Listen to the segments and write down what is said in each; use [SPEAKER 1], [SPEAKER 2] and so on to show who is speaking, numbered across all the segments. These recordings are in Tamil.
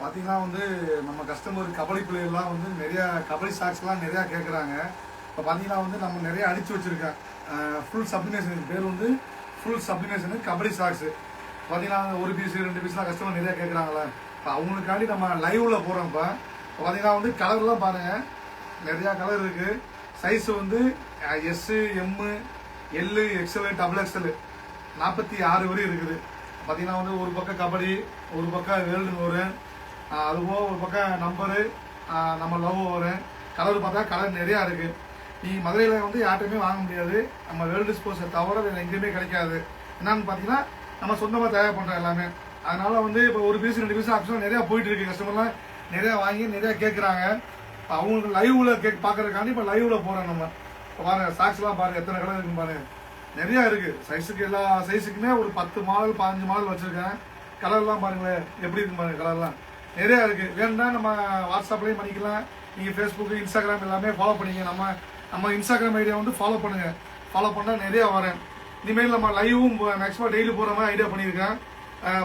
[SPEAKER 1] பார்த்தீங்கன்னா வந்து நம்ம கஸ்டமர் கபடி பிளேயர்லாம் வந்து நிறையா கபடி சாக்ஸ்லாம் நிறையா கேட்குறாங்க. இப்போ பார்த்தீங்கன்னா வந்து நம்ம நிறைய அடித்து வச்சுருக்கேன். ஃபுல் சப்ளிமேஷன் பேர் வந்து ஃபுல் சப்ளிமேஷனு கபடி சாக்ஸு. பார்த்தீங்கன்னா ஒரு பீஸ் 2 பீஸ்லாம் கஸ்டமர் நிறையா கேட்குறாங்களே. இப்போ அவங்களுக்காண்டி நம்ம லைவில் போகிறோம். இப்போ பார்த்தீங்கன்னா வந்து கலர்லாம் பாருங்கள், நிறையா கலர் இருக்குது. சைஸு வந்து எஸ்ஸு, எம்மு, எல்லு, எக்ஸ்எல், டபுள் எக்ஸ்எல் 46 வரை இருக்குது. பார்த்தீங்கன்னா வந்து ஒரு பக்கம் கபடி, ஒரு பக்கம் வேர்ல்டு வரும், அதுபோக ஒரு பக்கம் நம்பரு, நம்ம லவ் வரும். கலர் பார்த்தா கலர் நிறையா இருக்குது. நீங்கள் மதுரையில் வந்து யார்ட்டையுமே வாங்க முடியாது. நம்ம வேர்ல்டு ஸ்போர்ட்ஸை தவிர வேறு எங்கேயுமே கிடைக்காது. என்னன்னு பார்த்தீங்கன்னா நம்ம சொந்தமாக தயார் பண்ணுறோம் எல்லாமே. அதனால வந்து இப்போ ஒரு பீஸ் 2 பீஸ் ஆப்ஷன் நிறையா போயிட்டு இருக்கு. கஸ்டமர்லாம் நிறையா வாங்கி நிறையா கேட்குறாங்க. அவங்களுக்கு லைவ்ல பார்க்கறதுக்காண்டி இப்போ லைவ்ல போகிறோம். நம்ம இப்போ பாருங்கள் சாக்ஸ்லாம் பாருங்கள், எத்தனை கலர் இருக்குன்னு பாருங்கள், நிறையா இருக்குது. சைஸுக்கு எல்லா சைஸுக்குமே ஒரு 10 மாடல் 15 மாடல் வச்சுருக்கேன். கலர்லாம் பாருங்களேன் எப்படி இருக்கு பாருங்கள், கலர்லாம் நிறையா இருக்குது. வேணும்னா நம்ம வாட்ஸ்அப்லேயும் பண்ணிக்கலாம். நீங்கள் ஃபேஸ்புக்கு, இன்ஸ்டாகிராம் எல்லாமே ஃபாலோ பண்ணிங்க. நம்ம இன்ஸ்டாகிராம் ஐடியா வந்து ஃபாலோ பண்ணுங்கள். ஃபாலோ பண்ணால் நிறையா வரேன். இனிமேல் நம்ம லைவும் மேக்ஸிமம் டெய்லி போகிற மாதிரி ஐடியா பண்ணியிருக்கேன்.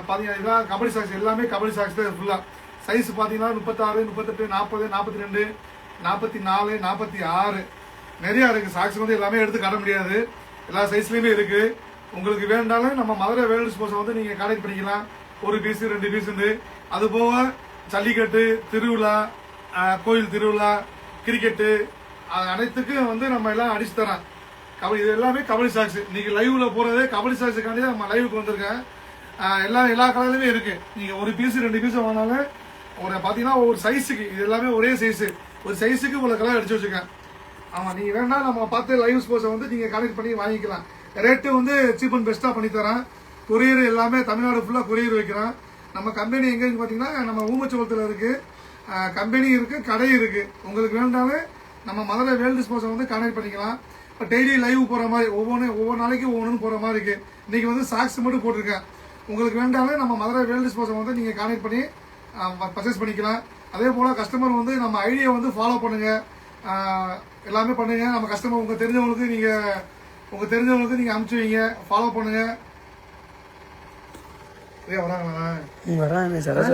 [SPEAKER 1] பார்த்தீங்கன்னா இதான் கபடி சாக்ஸ், எல்லாமே கபடி சாக்ஸ் தான் ஃபுல்லாக. சைஸ் பார்த்தீங்கன்னா 36, 38, 40, 42, 44, 46 நிறையா இருக்குது. சாக்ஸ் வந்து எல்லாமே எடுத்து காட்ட முடியாது, எல்லா சைஸ்லையுமே இருக்குது. உங்களுக்கு வேண்டாலும் நம்ம மதுரை வேர்ல்டு ஸ்போர்ட்ஸை வந்து நீங்கள் கான்டெக்ட் பண்ணிக்கலாம். ஒரு பீஸு 2 பீஸுண்டு. அதுபோக ஜல்லிக்கட்டு, திருவிழா, கோயில் திருவிழா, கிரிக்கெட்டு, அது அனைத்துக்கும் வந்து நம்ம எல்லாம் அடிச்சு தரோம். கபடி இது எல்லாமே கபடி சாக்ஸ். இன்னைக்கு லைவ்ல போறதே கபடி சாக்ஸுக்காண்டி தான் நம்ம லைவுக்கு வந்திருக்கேன். எல்லா கலர்லையுமே இருக்கு. நீங்க ஒரு பீஸ் 2 பீஸ் வாங்கினாலும் ஒரு பார்த்தீங்கன்னா ஒரு சைஸுக்கு இது எல்லாமே ஒரே சைஸு. ஒரு சைஸுக்கு உள்ள கலர் அடிச்சு வச்சுருக்கேன். ஆமாம், நீங்கள் வேணா நம்ம பார்த்து லைவ் ஸ்போர்ட்ஸை வந்து நீங்கள் கனெக்ட் பண்ணி வாங்கிக்கலாம். ரேட்டு வந்து சீப் அண்ட் பெஸ்ட்டாக பண்ணித்தரேன். கொரியர் எல்லாமே தமிழ்நாடு ஃபுல்லாக கொரியர் வைக்கிறேன். நம்ம கம்பெனி எங்கேன்னு பார்த்தீங்கன்னா நம்ம ஊமச்சோளத்தில் இருக்குது. கம்பெனி இருக்குது, கடை இருக்குது. உங்களுக்கு வேண்டாலும் நம்ம மதுரை வேர்ல்டு ஸ்போர்ட்ஸை வந்து கனெக்ட் பண்ணிக்கலாம். இப்போ டெய்லி லைவ் போகிற மாதிரி ஒவ்வொரு நாளைக்கு ஒவ்வொன்றும் போகிற மாதிரி இருக்குது. இன்றைக்கி வந்து சாக்ஸ் மட்டும் போட்டிருக்கேன். உங்களுக்கு வேண்டாலும் நம்ம மதுரை வேர்ல்டு ஸ்போர்ட்ஸை வந்து நீங்கள் கனெக்ட் பண்ணி பர்ச்சேஸ் பண்ணிக்கலாம். அதே போல் கஸ்டமர் வந்து நம்ம ஐடியா வந்து ஃபாலோ பண்ணுங்கள், எல்லாமே பண்ணுங்க. நம்ம கஸ்டமர் உங்கள் தெரிஞ்சவங்களுக்கு நீங்கள் அனுப்பிச்சு வைங்க, ஃபாலோ பண்ணுங்கள். வராங்களா?
[SPEAKER 2] வராங்க சார்.